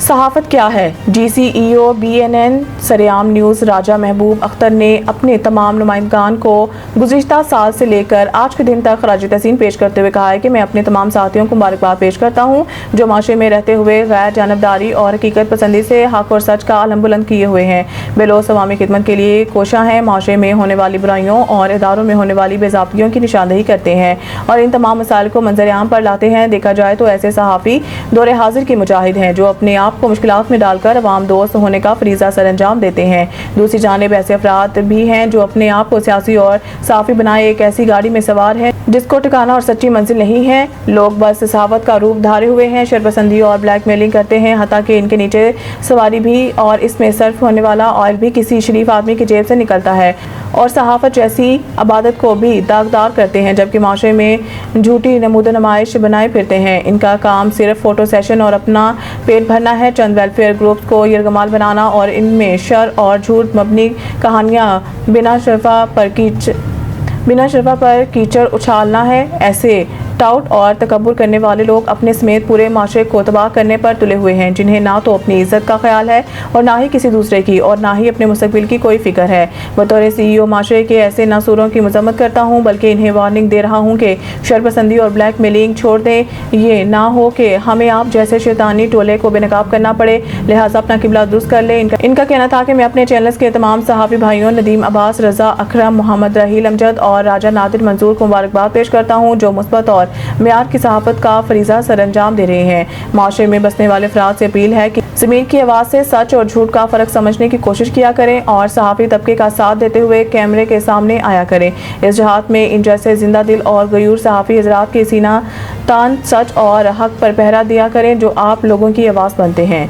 صحافت کیا ہے؟ ڈی سی ای او BNN سریام نیوز راجہ محبوب اختر نے اپنے تمام نمائندگان کو گزشتہ سال سے لے کر آج کے دن تک خراج تحسین پیش کرتے ہوئے کہا ہے کہ میں اپنے تمام ساتھیوں کو مبارکباد پیش کرتا ہوں جو معاشرے میں رہتے ہوئے غیر جانبداری اور حقیقت پسندی سے حق اور سچ کا علم بلند کیے ہوئے ہیں، بے لوث عوامی خدمت کے لیے کوشاں ہیں، معاشرے میں ہونے والی برائیوں اور اداروں میں ہونے والی بے ضابطگیوں کی نشاندہی کرتے ہیں اور ان تمام مسائل کو منظر عام پر لاتے ہیں۔ دیکھا جائے تو ایسے صحافی دور حاضر کے مجاہد ہیں جو اپنے آپ کو مشکلات میں ڈال کر عوام دوست ہونے کا فریضہ سر انجام دیتے ہیں۔ دوسری جانب ایسے افراد بھی ہیں جو اپنے آپ کو سیاسی اور صحافی بنائے ایک ایسی گاڑی میں سوار ہیں جس کو ٹھکانا اور سچی منزل نہیں ہے۔ لوگ بس صحافت کا روپ دھارے ہوئے ہیں، شرپسندی اور بلیک میلنگ کرتے ہیں، حتیٰ کہ ان کے نیچے سواری بھی اور اس میں صرف ہونے والا آئل بھی کسی شریف آدمی کی جیب سے نکلتا ہے اور صحافت جیسی عبادت کو بھی داغدار کرتے ہیں، جبکہ معاشرے میں جھوٹی نمود و نمائش بنائے پھرتے ہیں۔ ان کا کام صرف فوٹو سیشن اور اپنا پیٹ بھرنا ہے، چند ویلفیئر گروپس کو یرغمال بنانا اور ان میں شر اور جھوٹ مبنی کہانیاں بنا شرفا پر کیچڑ اچھالنا ہے۔ ایسے ٹاؤٹ اور تکبر کرنے والے لوگ اپنے سمیت پورے معاشرے کو تباہ کرنے پر تلے ہوئے ہیں، جنہیں نہ تو اپنی عزت کا خیال ہے اور نہ ہی کسی دوسرے کی، اور نہ ہی اپنے مستقبل کی کوئی فکر ہے۔ بطور CEO معاشرے کے ایسے ناسوروں کی مذمت کرتا ہوں، بلکہ انہیں وارننگ دے رہا ہوں کہ شرپسندی اور بلیک میلنگ چھوڑ دیں، یہ نہ ہو کہ ہمیں آپ جیسے شیطانی ٹولے کو بے نقاب کرنا پڑے، لہٰذا اپنا قبلہ درست کر لیں۔ ان کا کہنا تھا کہ میں اپنے چینلز کے تمام صحافی بھائیوں ندیم عباس، رضا اکرم، محمد رحیل امجد اور راجہ نادر منظور کو مبارکباد پیش کرتا ہوں جو مثبت اور معیار کی صحافت کا فریضہ سر انجام دے رہے ہیں۔ معاشرے میں بسنے والے افراد سے اپیل ہے کہ ضمیر کی آواز سے سچ اور جھوٹ کا فرق سمجھنے کی کوشش کیا کریں اور صحافی طبقے کا ساتھ دیتے ہوئے کیمرے کے سامنے آیا کریں۔ اس جہاد میں ان جیسے زندہ دل اور غیور صحافی حضرات کی سینہ تان سچ اور حق پر پہرا دیا کریں جو آپ لوگوں کی آواز بنتے ہیں۔